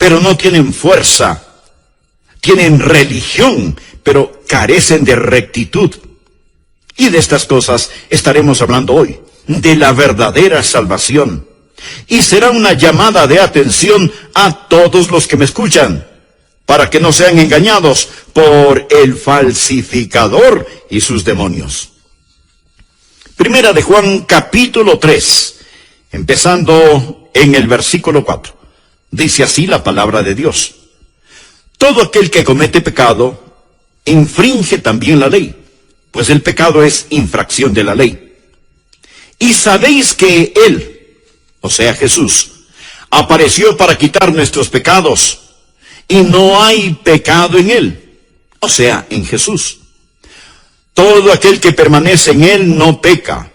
pero no tienen fuerza. Tienen religión, pero carecen de rectitud. Y de estas cosas estaremos hablando hoy, de la verdadera salvación. Y será una llamada de atención a todos los que me escuchan, para que no sean engañados por el falsificador y sus demonios. Primera de Juan, capítulo 3, empezando en el versículo 4. Dice así la palabra de Dios: todo aquel que comete pecado, infringe también la ley, pues el pecado es infracción de la ley. Y sabéis que Él, o sea Jesús, apareció para quitar nuestros pecados, y no hay pecado en Él, o sea, en Jesús. Todo aquel que permanece en Él no peca.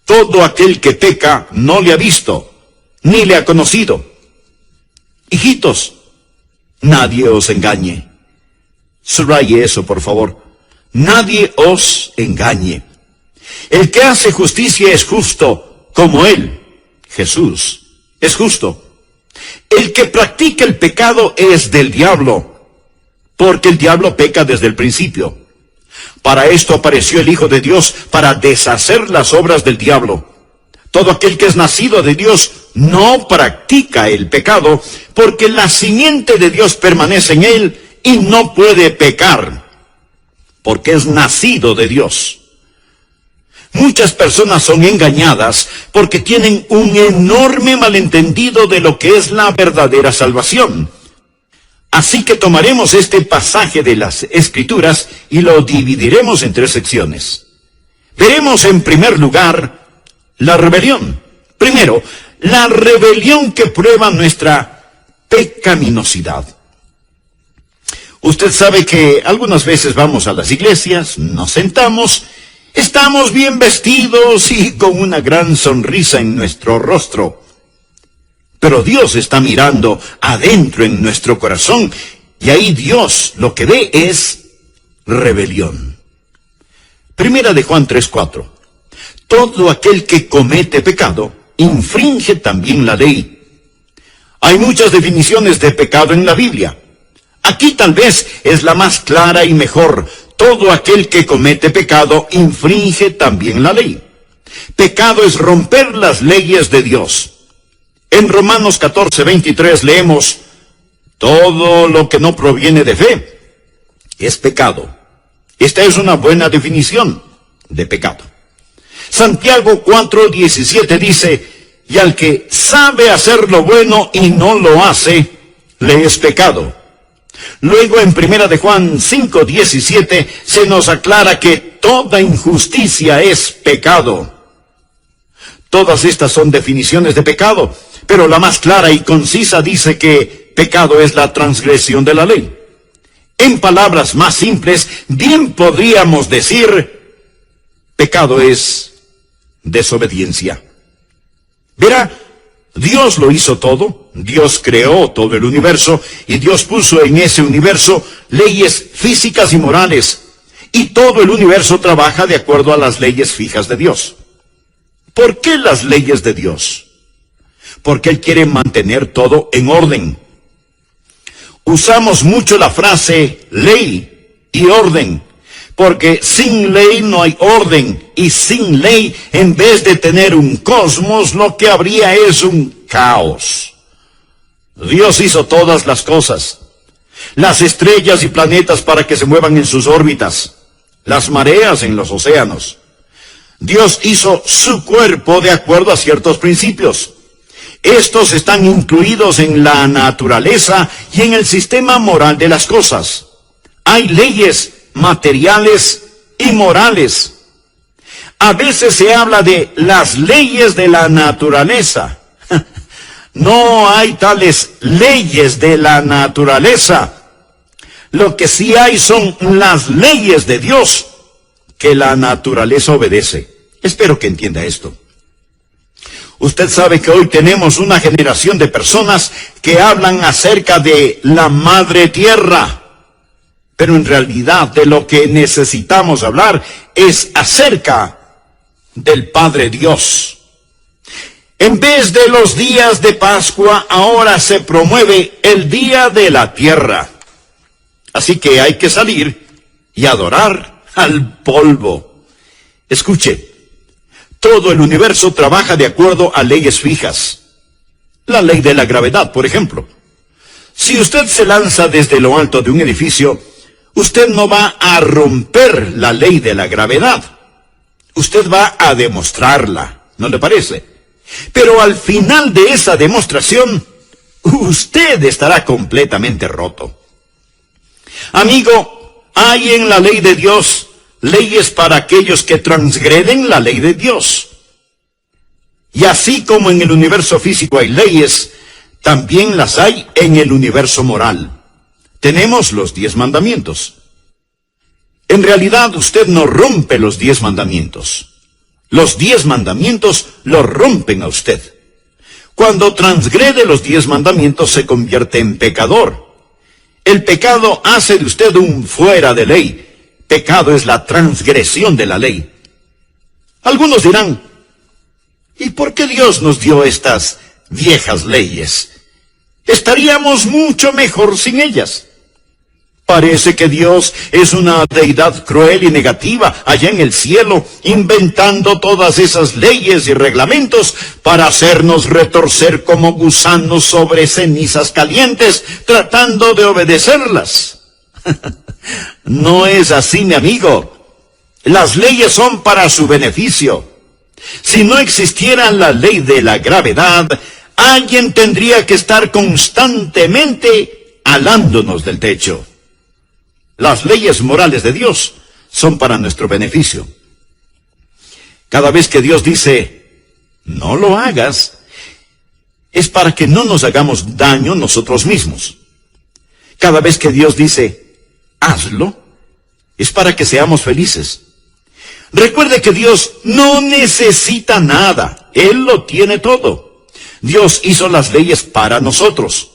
Todo aquel que peca no le ha visto, ni le ha conocido. Hijitos, nadie os engañe. Subraye eso, por favor. Nadie os engañe. El que hace justicia es justo, como Él, Jesús, es justo. El que practica el pecado es del diablo, porque el diablo peca desde el principio. Para esto apareció el Hijo de Dios, para deshacer las obras del diablo. Todo aquel que es nacido de Dios no practica el pecado, porque la simiente de Dios permanece en él y no puede pecar, porque es nacido de Dios. Muchas personas son engañadas porque tienen un enorme malentendido de lo que es la verdadera salvación. Así que tomaremos este pasaje de las Escrituras y lo dividiremos en 3 secciones. Veremos en primer lugar la rebelión. Primero, la rebelión que prueba nuestra pecaminosidad. Usted sabe que algunas veces vamos a las iglesias, nos sentamos, estamos bien vestidos y con una gran sonrisa en nuestro rostro. Pero Dios está mirando adentro en nuestro corazón, y ahí Dios lo que ve es rebelión. Primera de Juan 3:4. Todo aquel que comete pecado, infringe también la ley. Hay muchas definiciones de pecado en la Biblia. Aquí tal vez es la más clara y mejor. Todo aquel que comete pecado, infringe también la ley. Pecado es romper las leyes de Dios. En Romanos 14:23 leemos: todo lo que no proviene de fe es pecado. Esta es una buena definición de pecado. Santiago 4:17 dice: y al que sabe hacer lo bueno y no lo hace, le es pecado. Luego en Primera de Juan 5:17 se nos aclara que toda injusticia es pecado. Todas estas son definiciones de pecado, pero la más clara y concisa dice que pecado es la transgresión de la ley. En palabras más simples, bien podríamos decir, pecado es desobediencia. Verá, Dios lo hizo todo, Dios creó todo el universo, y Dios puso en ese universo leyes físicas y morales, y todo el universo trabaja de acuerdo a las leyes fijas de Dios. ¿Por qué las leyes de Dios? Porque Él quiere mantener todo en orden. Usamos mucho la frase ley y orden, porque sin ley no hay orden, y sin ley, en vez de tener un cosmos, lo que habría es un caos. Dios hizo todas las cosas, las estrellas y planetas para que se muevan en sus órbitas, las mareas en los océanos. Dios hizo su cuerpo de acuerdo a ciertos principios. Estos están incluidos en la naturaleza y en el sistema moral de las cosas. Hay leyes materiales y morales. A veces se habla de las leyes de la naturaleza. No hay tales leyes de la naturaleza. Lo que sí hay son las leyes de Dios que la naturaleza obedece. Espero que entienda esto. Usted sabe que hoy tenemos una generación de personas que hablan acerca de la madre tierra. Pero en realidad de lo que necesitamos hablar es acerca del Padre Dios. En vez de los días de Pascua, ahora se promueve el Día de la Tierra. Así que hay que salir y adorar al polvo. Escuche, todo el universo trabaja de acuerdo a leyes fijas. La ley de la gravedad, por ejemplo. Si usted se lanza desde lo alto de un edificio, usted no va a romper la ley de la gravedad. Usted va a demostrarla, ¿no le parece? Pero al final de esa demostración, usted estará completamente roto. Amigo, hay en la ley de Dios leyes para aquellos que transgreden la ley de Dios. Y así como en el universo físico hay leyes, también las hay en el universo moral. Tenemos los 10 mandamientos. En realidad usted no rompe los 10 mandamientos. Los 10 mandamientos lo rompen a usted. Cuando transgrede los 10 mandamientos se convierte en pecador. El pecado hace de usted un fuera de ley. Pecado es la transgresión de la ley. Algunos dirán, ¿y por qué Dios nos dio estas viejas leyes? Estaríamos mucho mejor sin ellas. Parece que Dios es una deidad cruel y negativa allá en el cielo, inventando todas esas leyes y reglamentos para hacernos retorcer como gusanos sobre cenizas calientes, tratando de obedecerlas. No es así, mi amigo. Las leyes son para su beneficio. Si no existiera la ley de la gravedad, alguien tendría que estar constantemente alándonos del techo. Las leyes morales de Dios son para nuestro beneficio. Cada vez que Dios dice, no lo hagas, es para que no nos hagamos daño nosotros mismos. Cada vez que Dios dice, hazlo, es para que seamos felices. Recuerde que Dios no necesita nada. Él lo tiene todo. Dios hizo las leyes para nosotros.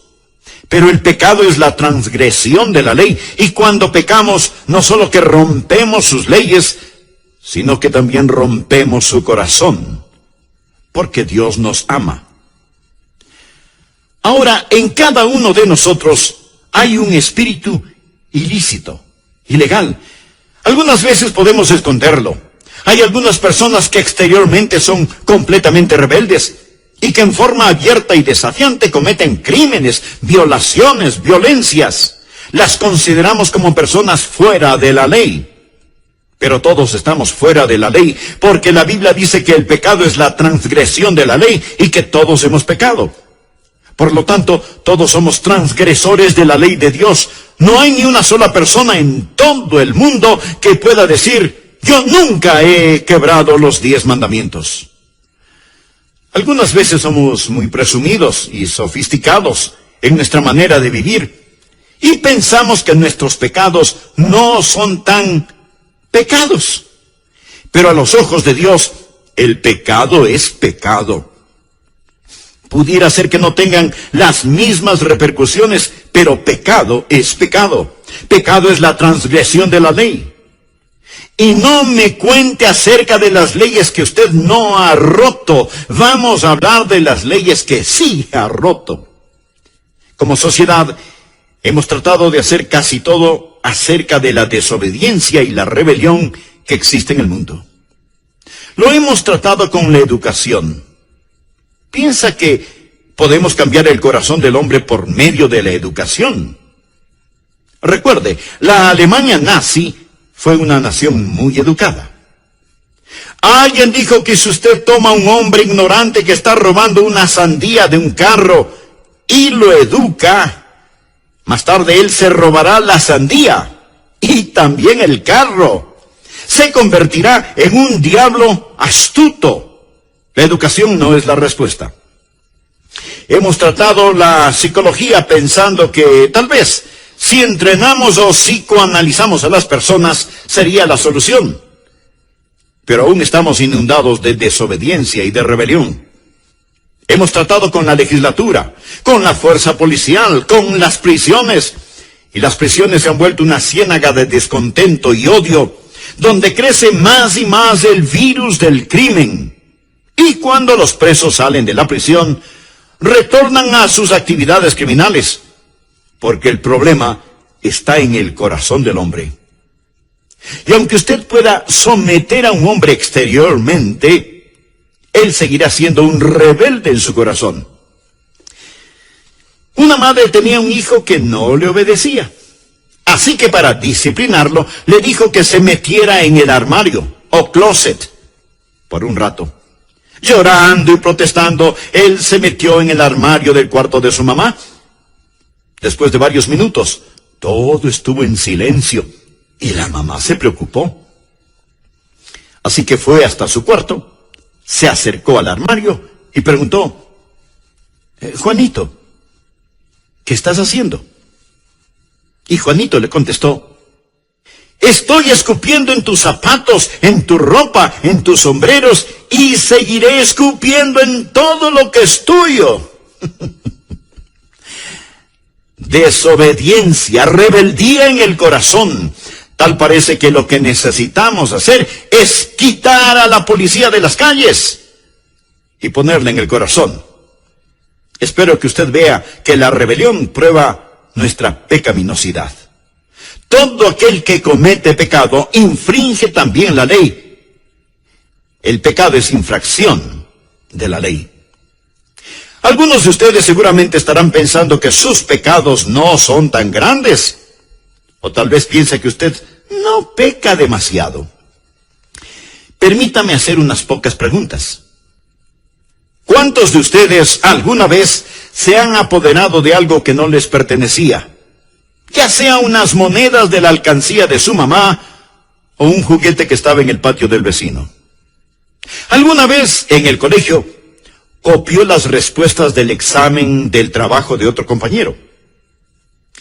Pero el pecado es la transgresión de la ley. Y cuando pecamos, no solo que rompemos sus leyes, sino que también rompemos su corazón. Porque Dios nos ama. Ahora, en cada uno de nosotros hay un espíritu ilícito, ilegal. Algunas veces podemos esconderlo. Hay algunas personas que exteriormente son completamente rebeldes y que en forma abierta y desafiante cometen crímenes, violaciones, violencias. Las consideramos como personas fuera de la ley. Pero todos estamos fuera de la ley, porque la Biblia dice que el pecado es la transgresión de la ley y que todos hemos pecado. Por lo tanto, todos somos transgresores de la ley de Dios. No hay ni una sola persona en todo el mundo que pueda decir, yo nunca he quebrado los 10 mandamientos. Algunas veces somos muy presumidos y sofisticados en nuestra manera de vivir y pensamos que nuestros pecados no son tan pecados. Pero a los ojos de Dios, el pecado es pecado. Pudiera ser que no tengan las mismas repercusiones, pero pecado es pecado. Pecado es la transgresión de la ley. Y no me cuente acerca de las leyes que usted no ha roto. Vamos a hablar de las leyes que sí ha roto. Como sociedad, hemos tratado de hacer casi todo acerca de la desobediencia y la rebelión que existe en el mundo. Lo hemos tratado con la educación. ¿Piensa que podemos cambiar el corazón del hombre por medio de la educación? Recuerde, la Alemania nazi fue una nación muy educada. Alguien dijo que si usted toma a un hombre ignorante que está robando una sandía de un carro y lo educa, más tarde él se robará la sandía y también el carro. Se convertirá en un diablo astuto. La educación no es la respuesta. Hemos tratado la psicología pensando que tal vez si entrenamos o psicoanalizamos a las personas sería la solución. Pero aún estamos inundados de desobediencia y de rebelión. Hemos tratado con la legislatura, con la fuerza policial, con las prisiones. Y las prisiones se han vuelto una ciénaga de descontento y odio, donde crece más y más el virus del crimen. Y cuando los presos salen de la prisión, retornan a sus actividades criminales, porque el problema está en el corazón del hombre. Y aunque usted pueda someter a un hombre exteriormente, él seguirá siendo un rebelde en su corazón. Una madre tenía un hijo que no le obedecía. Así que para disciplinarlo, le dijo que se metiera en el armario o closet por un rato. Llorando y protestando, él se metió en el armario del cuarto de su mamá. Después de varios minutos, todo estuvo en silencio y la mamá se preocupó. Así que fue hasta su cuarto, se acercó al armario y preguntó: Juanito, ¿qué estás haciendo? Y Juanito le contestó: estoy escupiendo en tus zapatos, en tu ropa, en tus sombreros, y seguiré escupiendo en todo lo que es tuyo. Desobediencia, rebeldía en el corazón. Tal parece que lo que necesitamos hacer es quitar a la policía de las calles y ponerla en el corazón. Espero que usted vea que la rebelión prueba nuestra pecaminosidad. Todo aquel que comete pecado infringe también la ley. El pecado es infracción de la ley. Algunos de ustedes seguramente estarán pensando que sus pecados no son tan grandes. O tal vez piense que usted no peca demasiado. Permítame hacer unas pocas preguntas. ¿Cuántos de ustedes alguna vez se han apoderado de algo que no les pertenecía? Ya sea unas monedas de la alcancía de su mamá o un juguete que estaba en el patio del vecino. ¿Alguna vez en el colegio copió las respuestas del examen del trabajo de otro compañero?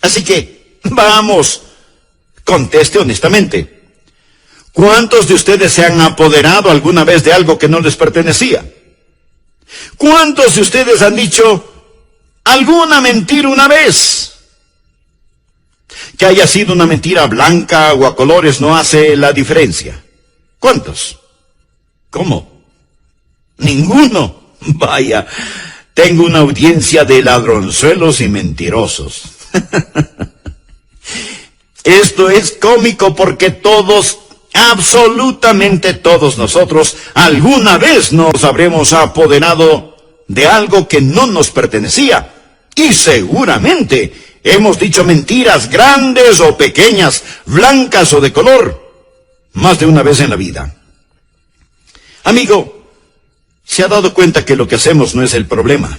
Así que, vamos, conteste honestamente. ¿Cuántos de ustedes se han apoderado alguna vez de algo que no les pertenecía? ¿Cuántos de ustedes han dicho alguna mentira una vez? Que haya sido una mentira blanca o a colores no hace la diferencia. ¿Cuántos? ¿Cómo? Ninguno. Vaya, tengo una audiencia de ladronzuelos y mentirosos. Esto es cómico porque todos, absolutamente todos nosotros, alguna vez nos habremos apoderado de algo que no nos pertenecía. Y seguramente hemos dicho mentiras grandes o pequeñas, blancas o de color, más de una vez en la vida. Amigo, ¿se ha dado cuenta que lo que hacemos no es el problema?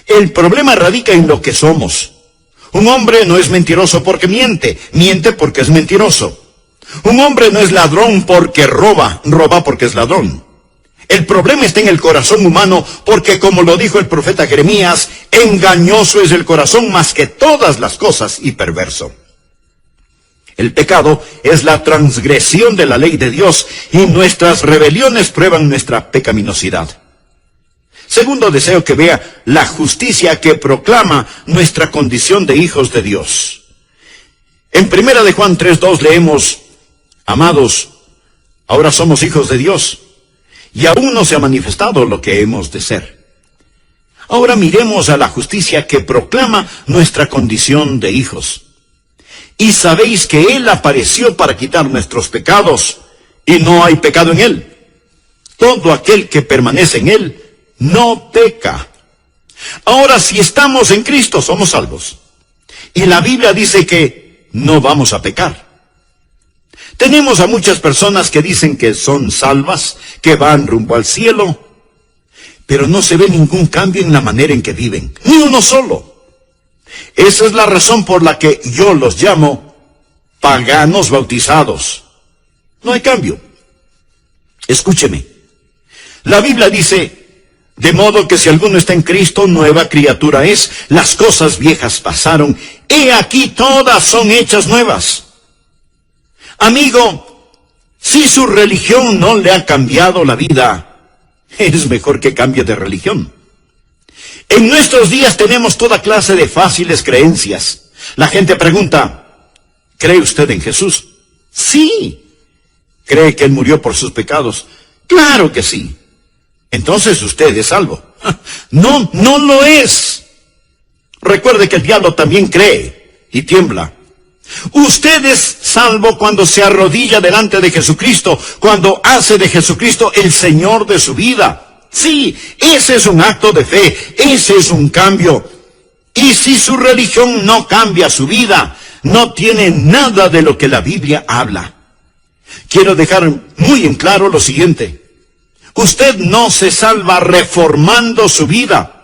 El problema radica en lo que somos. Un hombre no es mentiroso porque miente, miente porque es mentiroso. Un hombre no es ladrón porque roba, roba porque es ladrón. El problema está en el corazón humano porque, como lo dijo el profeta Jeremías, engañoso es el corazón más que todas las cosas y perverso. El pecado es la transgresión de la ley de Dios y nuestras rebeliones prueban nuestra pecaminosidad. Segundo, deseo que vea la justicia que proclama nuestra condición de hijos de Dios. En 1 de Juan 3:2 leemos: amados, ahora somos hijos de Dios, y aún no se ha manifestado lo que hemos de ser. Ahora miremos a la justicia que proclama nuestra condición de hijos. Y sabéis que Él apareció para quitar nuestros pecados, y no hay pecado en Él. Todo aquel que permanece en Él no peca. Ahora, si estamos en Cristo, somos salvos. Y la Biblia dice que no vamos a pecar. Tenemos a muchas personas que dicen que son salvas, que van rumbo al cielo, pero no se ve ningún cambio en la manera en que viven, ni uno solo. Esa es la razón por la que yo los llamo paganos bautizados. No hay cambio. Escúcheme. La Biblia dice: de modo que si alguno está en Cristo, nueva criatura es. Las cosas viejas pasaron, he aquí todas son hechas nuevas. Amigo, si su religión no le ha cambiado la vida, es mejor que cambie de religión. En nuestros días tenemos toda clase de fáciles creencias. La gente pregunta: ¿cree usted en Jesús? Sí. ¿Cree que Él murió por sus pecados? Claro que sí. entonces usted es salvo. No, no lo es. Recuerde que el diablo también cree y tiembla. Usted es salvo cuando se arrodilla delante de Jesucristo, cuando hace de Jesucristo el Señor de su vida. Sí, ese es un acto de fe, ese es un cambio. Y si su religión no cambia su vida, no tiene nada de lo que la Biblia habla. Quiero dejar muy en claro lo siguiente. Usted no se salva reformando su vida.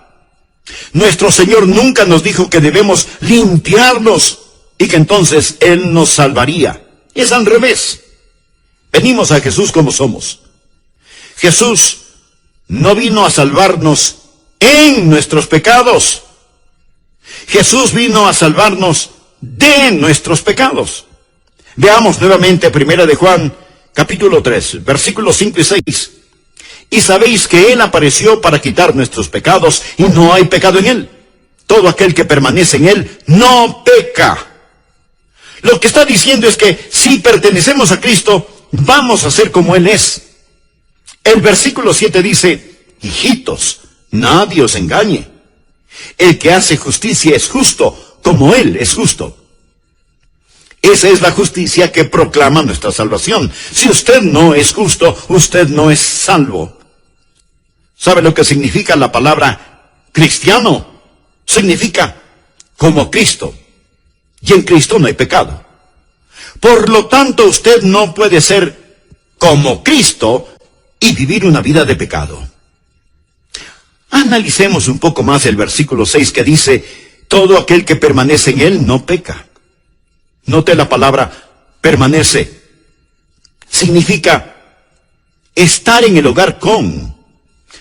Nuestro Señor nunca nos dijo que debemos limpiarnos y que entonces Él nos salvaría. Es al revés. Venimos a Jesús como somos. Jesús no vino a salvarnos en nuestros pecados. Jesús vino a salvarnos de nuestros pecados. Veamos nuevamente 1 de Juan, capítulo 3, versículos 5 y 6. Y sabéis que Él apareció para quitar nuestros pecados, y no hay pecado en Él. Todo aquel que permanece en Él no peca. Lo que está diciendo es que si pertenecemos a Cristo, vamos a ser como Él es. El versículo 7 dice, hijitos, nadie os engañe. El que hace justicia es justo, como Él es justo. Esa es la justicia que proclama nuestra salvación. Si usted no es justo, usted no es salvo. ¿Sabe lo que significa la palabra cristiano? Significa como Cristo. Y en Cristo no hay pecado. Por lo tanto, usted no puede ser como Cristo y vivir una vida de pecado. Analicemos un poco más el versículo 6 que dice, todo aquel que permanece en Él no peca. Note la palabra permanece. Significa estar en el hogar con,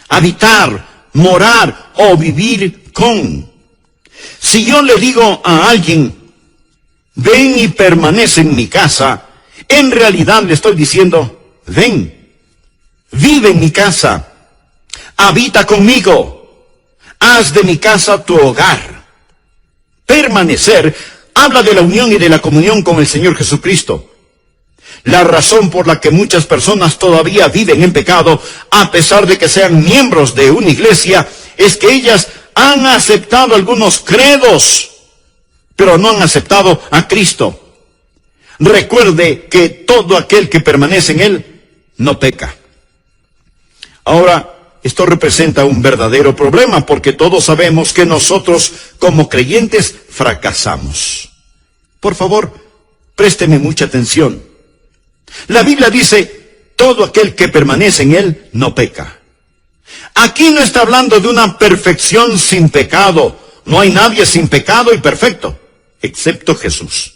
habitar, morar o vivir con. Si yo le digo a alguien, ven y permanece en mi casa, en realidad le estoy diciendo, ven, vive en mi casa, habita conmigo, haz de mi casa tu hogar. Permanecer habla de la unión y de la comunión con el Señor Jesucristo. La razón por la que muchas personas todavía viven en pecado, a pesar de que sean miembros de una iglesia, es que ellas han aceptado algunos credos, pero no han aceptado a Cristo. Recuerde que todo aquel que permanece en Él no peca. Ahora, esto representa un verdadero problema porque todos sabemos que nosotros como creyentes fracasamos. Por favor, présteme mucha atención. La Biblia dice, todo aquel que permanece en Él no peca. Aquí no está hablando de una perfección sin pecado. No hay nadie sin pecado y perfecto, excepto Jesús.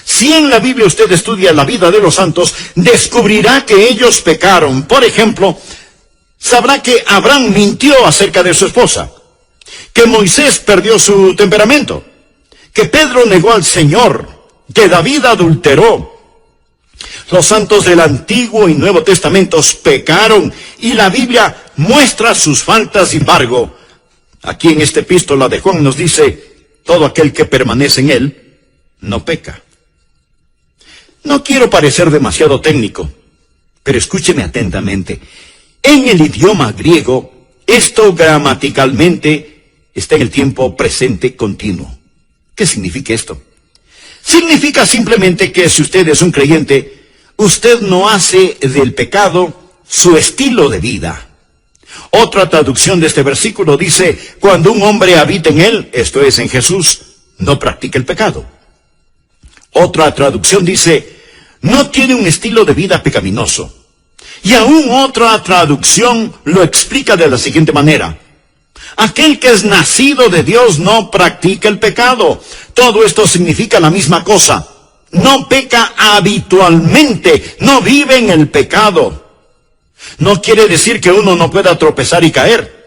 Si en la Biblia usted estudia la vida de los santos, descubrirá que ellos pecaron. Por ejemplo, sabrá que Abraham mintió acerca de su esposa, que Moisés perdió su temperamento, que Pedro negó al Señor, que David adulteró. Los santos del Antiguo y Nuevo Testamentos pecaron y la Biblia muestra sus faltas. Sin embargo, aquí en esta epístola de Juan nos dice, todo aquel que permanece en Él no peca. No quiero parecer demasiado técnico, pero escúcheme atentamente. En el idioma griego, esto gramaticalmente está en el tiempo presente continuo. ¿Qué significa esto? Significa simplemente que si usted es un creyente, usted no hace del pecado su estilo de vida. Otra traducción de este versículo dice, cuando un hombre habita en Él, esto es en Jesús, no practica el pecado. Otra traducción dice, no tiene un estilo de vida pecaminoso. Y aún otra traducción lo explica de la siguiente manera. Aquel que es nacido de Dios no practica el pecado. Todo esto significa la misma cosa. No peca habitualmente, no vive en el pecado. No quiere decir que uno no pueda tropezar y caer.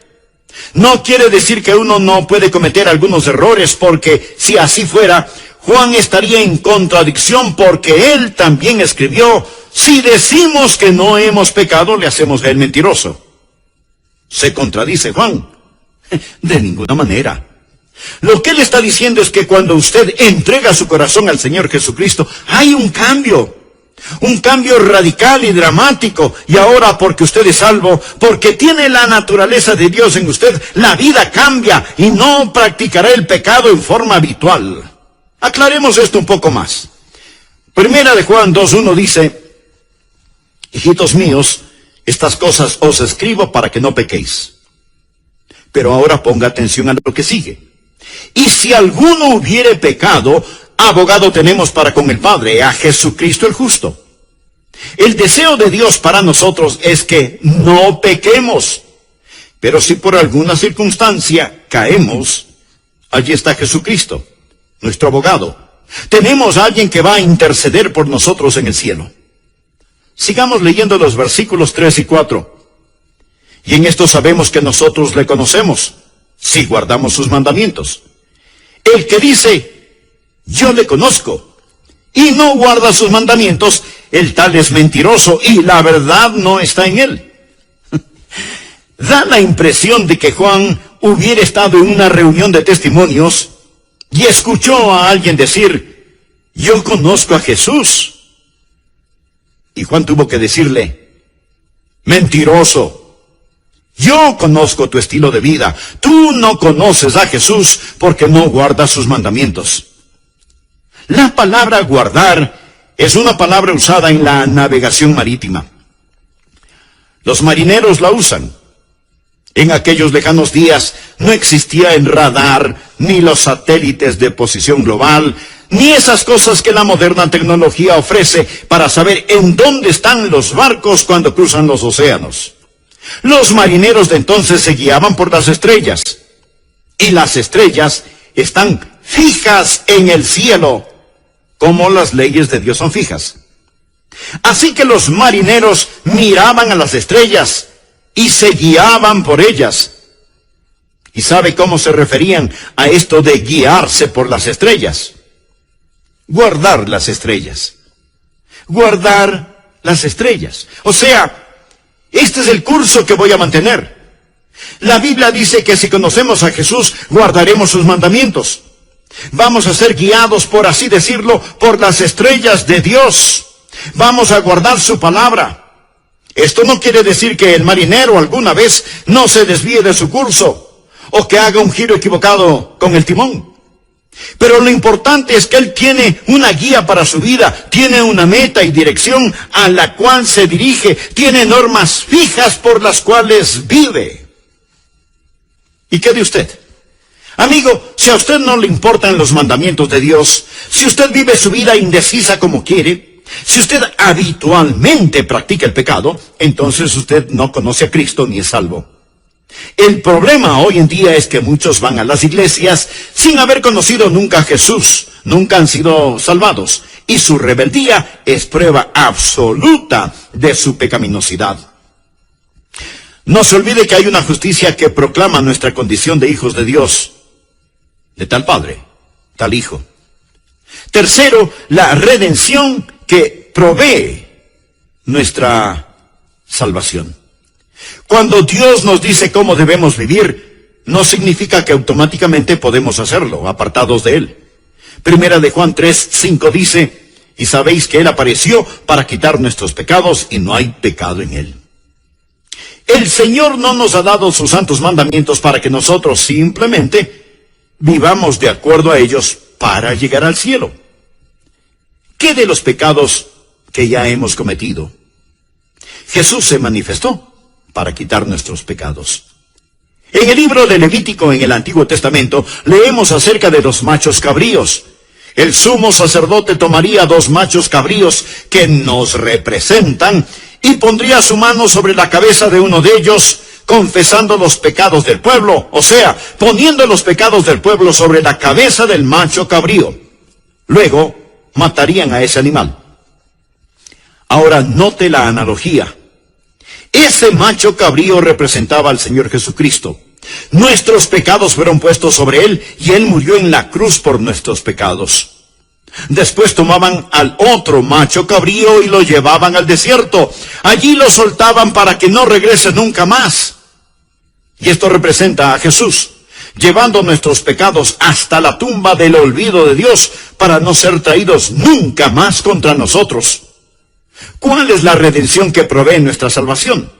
No quiere decir que uno no puede cometer algunos errores, porque si así fuera, Juan estaría en contradicción, porque él también escribió, si decimos que no hemos pecado, le hacemos a él mentiroso. ¿Se contradice Juan? De ninguna manera. Lo que él está diciendo es que cuando usted entrega su corazón al Señor Jesucristo, hay un cambio. Un cambio radical y dramático. Y ahora, porque usted es salvo, porque tiene la naturaleza de Dios en usted, la vida cambia y no practicará el pecado en forma habitual. Aclaremos esto un poco más. Primera de Juan 2:1 dice: hijitos míos, estas cosas os escribo para que no pequéis. Pero ahora ponga atención a lo que sigue. Y si alguno hubiere pecado, abogado tenemos para con el Padre, a Jesucristo el justo. El deseo de Dios para nosotros es que no pequemos. Pero si por alguna circunstancia caemos, allí está Jesucristo, nuestro abogado. Tenemos a alguien que va a interceder por nosotros en el cielo. Sigamos leyendo los versículos 3 y 4. Y en esto sabemos que nosotros le conocemos, si guardamos sus mandamientos. El que dice: yo le conozco, y no guarda sus mandamientos, el tal es mentiroso, y la verdad no está en él. Da la impresión de que Juan hubiera estado en una reunión de testimonios y escuchó a alguien decir: yo conozco a Jesús. Y Juan tuvo que decirle: mentiroso. Yo conozco tu estilo de vida. Tú no conoces a Jesús porque no guardas sus mandamientos. La palabra guardar es una palabra usada en la navegación marítima. Los marineros la usan. En aquellos lejanos días no existía el radar, ni los satélites de posición global, ni esas cosas que la moderna tecnología ofrece para saber en dónde están los barcos cuando cruzan los océanos. Los marineros de entonces se guiaban por las estrellas, y las estrellas están fijas en el cielo, como las leyes de Dios son fijas. Así que los marineros miraban a las estrellas y se guiaban por ellas. ¿Y sabe cómo se referían a esto de guiarse por las estrellas? Guardar las estrellas. Guardar las estrellas. O sea, este es el curso que voy a mantener. La Biblia dice que si conocemos a Jesús, guardaremos sus mandamientos. Vamos a ser guiados, por así decirlo, por las estrellas de Dios. Vamos a guardar su palabra. Esto no quiere decir que el marinero alguna vez no se desvíe de su curso, o que haga un giro equivocado con el timón. Pero lo importante es que él tiene una guía para su vida, tiene una meta y dirección a la cual se dirige, tiene normas fijas por las cuales vive. ¿Y qué de usted? Amigo, si a usted no le importan los mandamientos de Dios, si usted vive su vida indecisa como quiere, si usted habitualmente practica el pecado, entonces usted no conoce a Cristo ni es salvo. El problema hoy en día es que muchos van a las iglesias sin haber conocido nunca a Jesús, nunca han sido salvados, y su rebeldía es prueba absoluta de su pecaminosidad. No se olvide que hay una justicia que proclama nuestra condición de hijos de Dios, de tal Padre, tal Hijo. Tercero, la redención que provee nuestra salvación. Cuando Dios nos dice cómo debemos vivir, no significa que automáticamente podemos hacerlo, apartados de Él. Primera de Juan 3:5 dice: y sabéis que Él apareció para quitar nuestros pecados, y no hay pecado en Él. El Señor no nos ha dado sus santos mandamientos para que nosotros simplemente vivamos de acuerdo a ellos para llegar al cielo. ¿Qué de los pecados que ya hemos cometido? Jesús se manifestó para quitar nuestros pecados. En el libro de Levítico, en el Antiguo Testamento, leemos acerca de los machos cabríos. El sumo sacerdote tomaría 2 machos cabríos que nos representan y pondría su mano sobre la cabeza de uno de ellos, confesando los pecados del pueblo, o sea, poniendo los pecados del pueblo sobre la cabeza del macho cabrío. Luego, matarían a ese animal. Ahora, note la analogía. Ese macho cabrío representaba al Señor Jesucristo. Nuestros pecados fueron puestos sobre Él y Él murió en la cruz por nuestros pecados. Después tomaban al otro macho cabrío y lo llevaban al desierto. Allí lo soltaban para que no regrese nunca más. Y esto representa a Jesús, llevando nuestros pecados hasta la tumba del olvido de Dios para no ser traídos nunca más contra nosotros. ¿Cuál es la redención que provee nuestra salvación?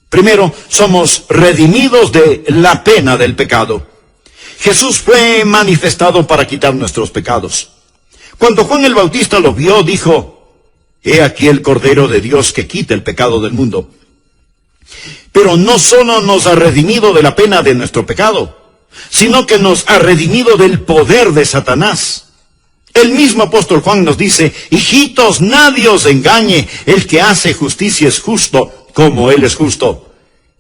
Primero, somos redimidos de la pena del pecado. Jesús fue manifestado para quitar nuestros pecados. Cuando Juan el Bautista lo vio, dijo: «He aquí el Cordero de Dios que quita el pecado del mundo». Pero no solo nos ha redimido de la pena de nuestro pecado, sino que nos ha redimido del poder de Satanás. El mismo apóstol Juan nos dice: «Hijitos, nadie os engañe, el que hace justicia es justo, como él es justo.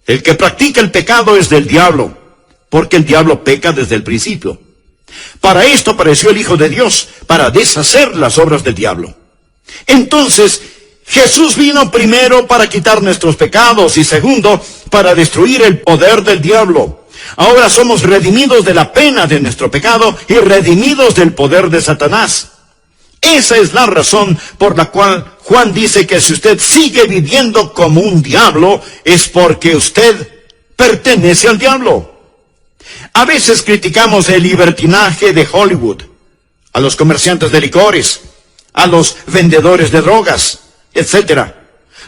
El que practica el pecado es del diablo, porque el diablo peca desde el principio». Para esto apareció el Hijo de Dios, para deshacer las obras del diablo. Entonces, Jesús vino primero para quitar nuestros pecados y segundo, para destruir el poder del diablo. Ahora somos redimidos de la pena de nuestro pecado y redimidos del poder de Satanás. Esa es la razón por la cual Juan dice que si usted sigue viviendo como un diablo, es porque usted pertenece al diablo. A veces criticamos el libertinaje de Hollywood, a los comerciantes de licores, a los vendedores de drogas, etc.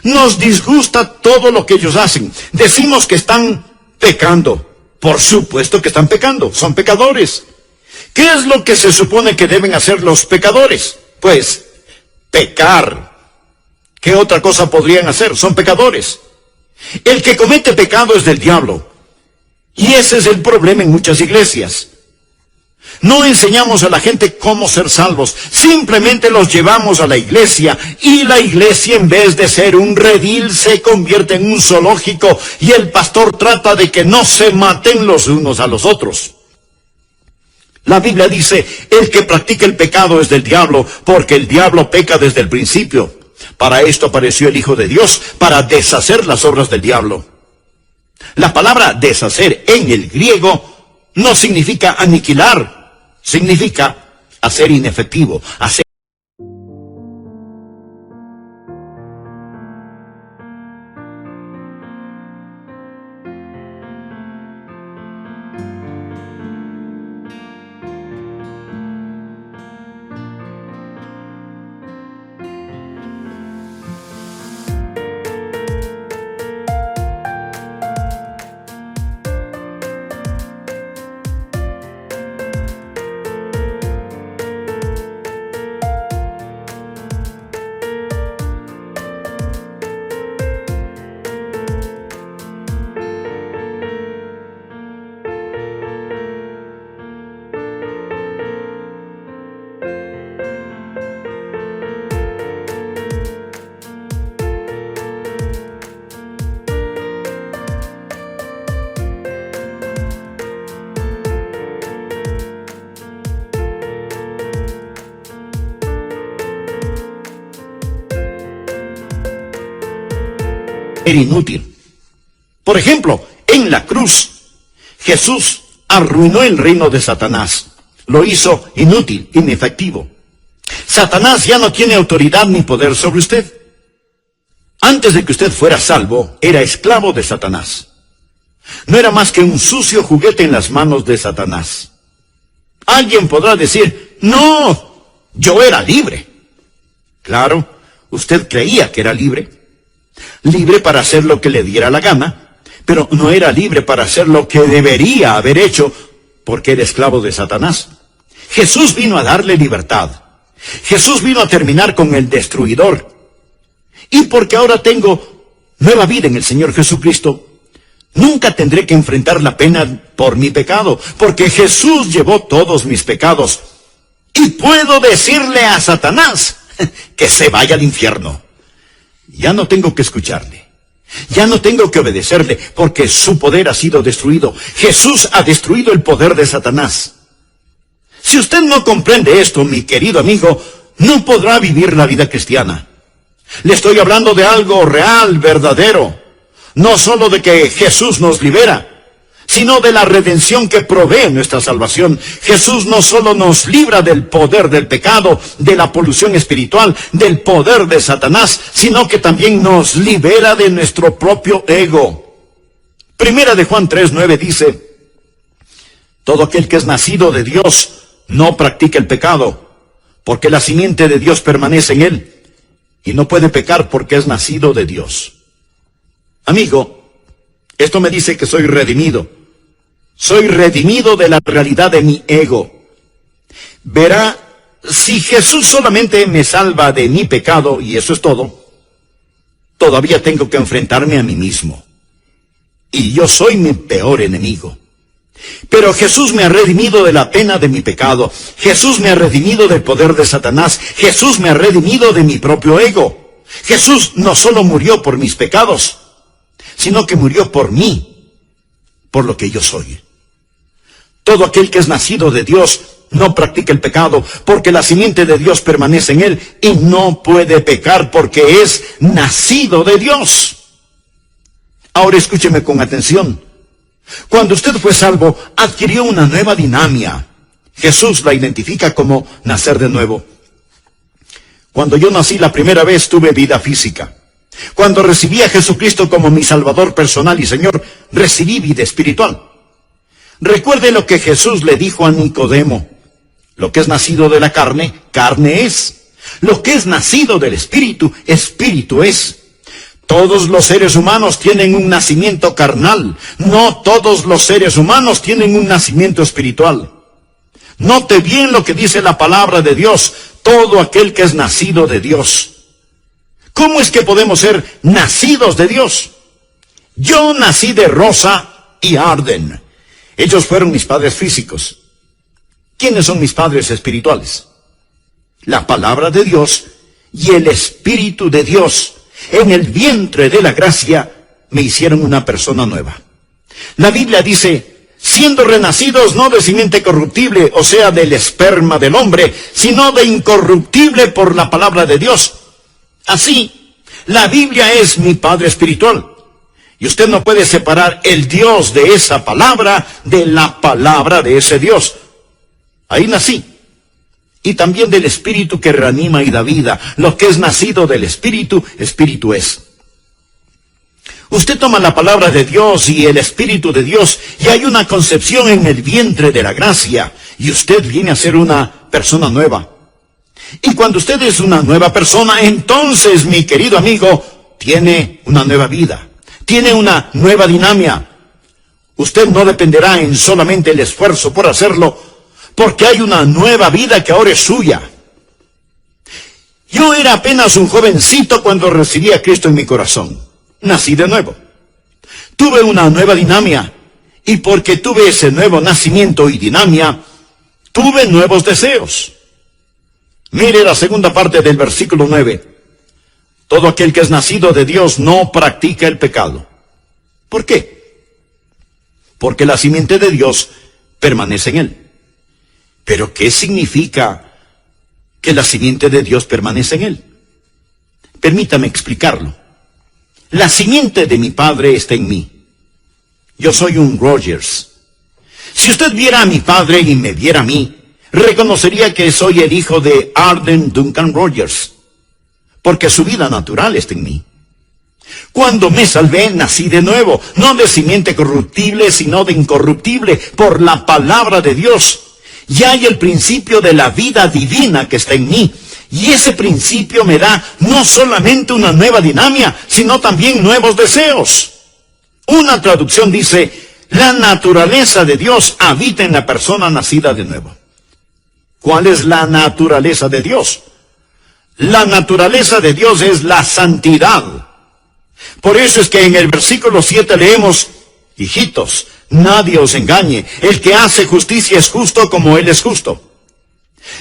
Nos disgusta todo lo que ellos hacen. Decimos que están pecando. Por supuesto que están pecando, son pecadores. ¿Qué es lo que se supone que deben hacer los pecadores? Pues, pecar. ¿Qué otra cosa podrían hacer? Son pecadores. El que comete pecado es del diablo. Y ese es el problema en muchas iglesias. No enseñamos a la gente cómo ser salvos, simplemente los llevamos a la iglesia, y la iglesia, en vez de ser un redil, se convierte en un zoológico, y el pastor trata de que no se maten los unos a los otros. La Biblia dice: el que practica el pecado es del diablo, porque el diablo peca desde el principio. Para esto apareció el Hijo de Dios, para deshacer las obras del diablo. La palabra deshacer en el griego no significa aniquilar, significa hacer inefectivo, hacer. Era inútil. Por ejemplo, en la cruz, Jesús arruinó el reino de Satanás. Lo hizo inútil, inefectivo. Satanás ya no tiene autoridad ni poder sobre usted. Antes de que usted fuera salvo, era esclavo de Satanás. No era más que un sucio juguete en las manos de Satanás. Alguien podrá decir: no, yo era libre. Claro, usted creía que era libre. Libre para hacer lo que le diera la gana, pero no era libre para hacer lo que debería haber hecho, porque era esclavo de Satanás. Jesús vino a darle libertad. Jesús vino a terminar con el destruidor. Y porque ahora tengo nueva vida en el Señor Jesucristo, nunca tendré que enfrentar la pena por mi pecado, porque Jesús llevó todos mis pecados. Y puedo decirle a Satanás que se vaya al infierno. Ya no tengo que escucharle. Ya no tengo que obedecerle, porque su poder ha sido destruido. Jesús ha destruido el poder de Satanás. Si usted no comprende esto, mi querido amigo, no podrá vivir la vida cristiana. Le estoy hablando de algo real, verdadero. No solo de que Jesús nos libera, sino de la redención que provee nuestra salvación. Jesús no solo nos libra del poder del pecado, de la polución espiritual, del poder de Satanás, sino que también nos libera de nuestro propio ego. Primera de Juan 3:9 dice: todo aquel que es nacido de Dios no practica el pecado, porque la simiente de Dios permanece en él, y no puede pecar porque es nacido de Dios. Amigo, esto me dice que soy redimido. Soy redimido de la realidad de mi ego. Verá, si Jesús solamente me salva de mi pecado, y eso es todo, todavía tengo que enfrentarme a mí mismo. Y yo soy mi peor enemigo. Pero Jesús me ha redimido de la pena de mi pecado. Jesús me ha redimido del poder de Satanás. Jesús me ha redimido de mi propio ego. Jesús no solo murió por mis pecados, sino que murió por mí, por lo que yo soy. Todo aquel que es nacido de Dios no practica el pecado, porque la simiente de Dios permanece en él y no puede pecar porque es nacido de Dios. Ahora escúcheme con atención. Cuando usted fue salvo, adquirió una nueva dinámica. Jesús la identifica como nacer de nuevo. Cuando yo nací la primera vez tuve vida física. Cuando recibí a Jesucristo como mi Salvador personal y Señor, recibí vida espiritual. Recuerde lo que Jesús le dijo a Nicodemo. Lo que es nacido de la carne, carne es. Lo que es nacido del Espíritu, Espíritu es. Todos los seres humanos tienen un nacimiento carnal. No todos los seres humanos tienen un nacimiento espiritual. Note bien lo que dice la palabra de Dios. Todo aquel que es nacido de Dios. ¿Cómo es que podemos ser nacidos de Dios? Yo nací de Rosa y Arden. Ellos fueron mis padres físicos. ¿Quiénes son mis padres espirituales? La palabra de Dios y el Espíritu de Dios. En el vientre de la gracia me hicieron una persona nueva. La Biblia dice, siendo renacidos no de simiente corruptible, o sea, del esperma del hombre, sino de incorruptible por la palabra de Dios. Así, la Biblia es mi Padre espiritual. Y usted no puede separar el Dios de esa palabra de la palabra de ese Dios. Ahí nací. Y también del Espíritu que reanima y da vida. Lo que es nacido del Espíritu, Espíritu es. Usted toma la palabra de Dios y el Espíritu de Dios, y hay una concepción en el vientre de la gracia, y usted viene a ser una persona nueva. Y cuando usted es una nueva persona, entonces, mi querido amigo, tiene una nueva vida. Tiene una nueva dinámica. Usted no dependerá en solamente el esfuerzo por hacerlo, porque hay una nueva vida que ahora es suya. Yo era apenas un jovencito cuando recibí a Cristo en mi corazón. Nací de nuevo. Tuve una nueva dinámica, y porque tuve ese nuevo nacimiento y dinámica, tuve nuevos deseos. Mire la segunda parte del versículo 9. Todo aquel que es nacido de Dios no practica el pecado. ¿Por qué? Porque la simiente de Dios permanece en él. ¿Pero qué significa que la simiente de Dios permanece en él? Permítame explicarlo. La simiente de mi padre está en mí. Yo soy un Rogers. Si usted viera a mi padre y me viera a mí, reconocería que soy el hijo de Arden Duncan Rogers, porque su vida natural está en mí. Cuando me salvé, nací de nuevo, no de simiente corruptible, sino de incorruptible, por la palabra de Dios. Y hay el principio de la vida divina que está en mí. Y ese principio me da no solamente una nueva dinámica, sino también nuevos deseos. Una traducción dice, la naturaleza de Dios habita en la persona nacida de nuevo. ¿Cuál es la naturaleza de Dios? La naturaleza de Dios es la santidad. Por eso es que en el versículo 7 leemos, hijitos, nadie os engañe, el que hace justicia es justo como Él es justo.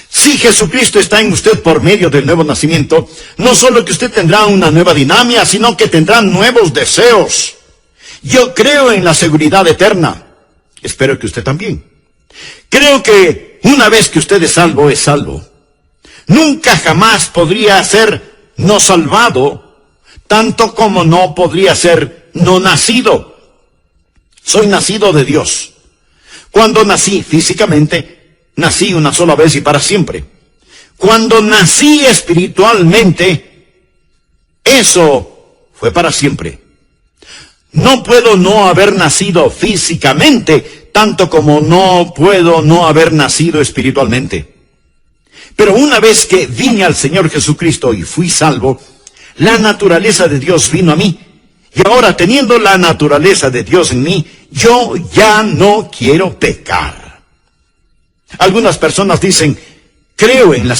Si Jesucristo está en usted por medio del nuevo nacimiento, no solo que usted tendrá una nueva dinámica, sino que tendrá nuevos deseos. Yo creo en la seguridad eterna. Espero que usted también. Creo que una vez que usted es salvo, es salvo. Nunca jamás podría ser no salvado, tanto como no podría ser no nacido. Soy nacido de Dios. Cuando nací físicamente, nací una sola vez y para siempre. Cuando nací espiritualmente, eso fue para siempre. No puedo no haber nacido físicamente, tanto como no puedo no haber nacido espiritualmente. Pero una vez que vine al Señor Jesucristo y fui salvo, La naturaleza de Dios vino a mí. Y ahora, teniendo la naturaleza de Dios en mí, yo ya no quiero pecar. Algunas personas dicen, creo en la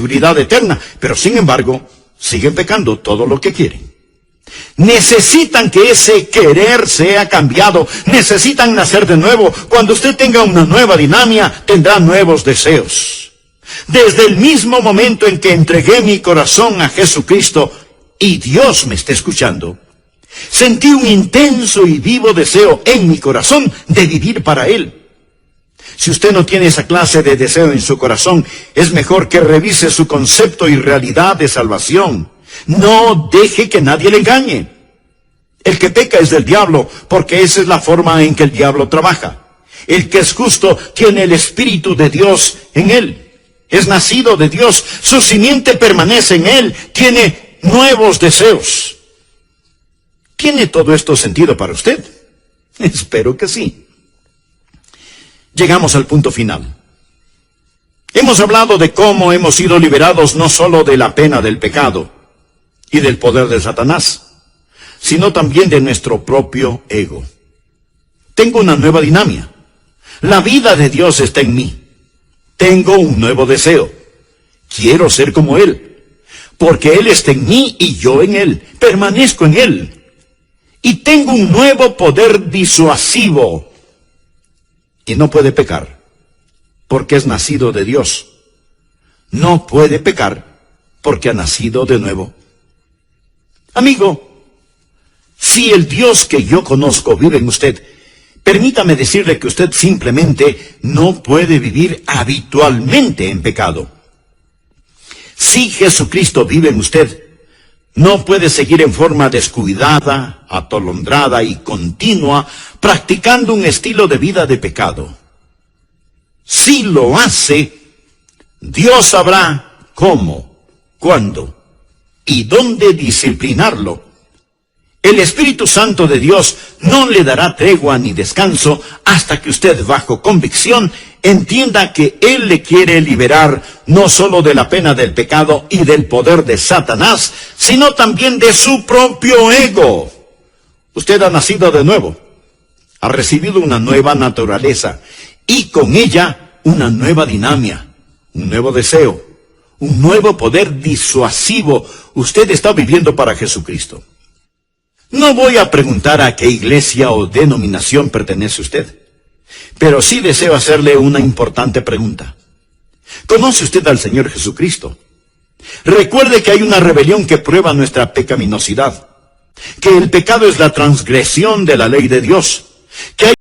seguridad eterna, pero sin embargo, siguen pecando todo lo que quieren. Necesitan que ese querer sea cambiado, necesitan nacer de nuevo. Cuando usted tenga una nueva dinámica, tendrá nuevos deseos. Desde el mismo momento en que entregué mi corazón a Jesucristo, y Dios me está escuchando, sentí un intenso y vivo deseo en mi corazón de vivir para Él. Si usted no tiene esa clase de deseo en su corazón, es mejor que revise su concepto y realidad de salvación. No deje que nadie le engañe. El que peca es del diablo, porque esa es la forma en que el diablo trabaja. El que es justo tiene el Espíritu de Dios en él. Es nacido de Dios, su simiente permanece en él, tiene nuevos deseos. ¿Tiene todo esto sentido para usted? Espero que sí. Llegamos al punto final. Hemos hablado de cómo hemos sido liberados no solo de la pena del pecado y del poder de Satanás, sino también de nuestro propio ego. Tengo una nueva dinámica. La vida de Dios está en mí. Tengo un nuevo deseo. Quiero ser como Él, porque Él está en mí y yo en Él. Permanezco en Él. Y tengo un nuevo poder disuasivo. Y no puede pecar, porque es nacido de Dios. No puede pecar, porque ha nacido de nuevo. Amigo, si el Dios que yo conozco vive en usted, permítame decirle que usted simplemente no puede vivir habitualmente en pecado. Si Jesucristo vive en usted, no puede seguir en forma descuidada, atolondrada y continua, practicando un estilo de vida de pecado. Si lo hace, Dios sabrá cómo, cuándo y dónde disciplinarlo. El Espíritu Santo de Dios no le dará tregua ni descanso hasta que usted, bajo convicción, entienda que Él le quiere liberar no solo de la pena del pecado y del poder de Satanás, sino también de su propio ego. Usted ha nacido de nuevo, ha recibido una nueva naturaleza y con ella una nueva dinámica, un nuevo deseo, un nuevo poder disuasivo. Usted está viviendo para Jesucristo. No voy a preguntar a qué iglesia o denominación pertenece usted, pero sí deseo hacerle una importante pregunta. ¿Conoce usted al Señor Jesucristo? Recuerde que hay una rebelión que prueba nuestra pecaminosidad, que el pecado es la transgresión de la ley de Dios, que hay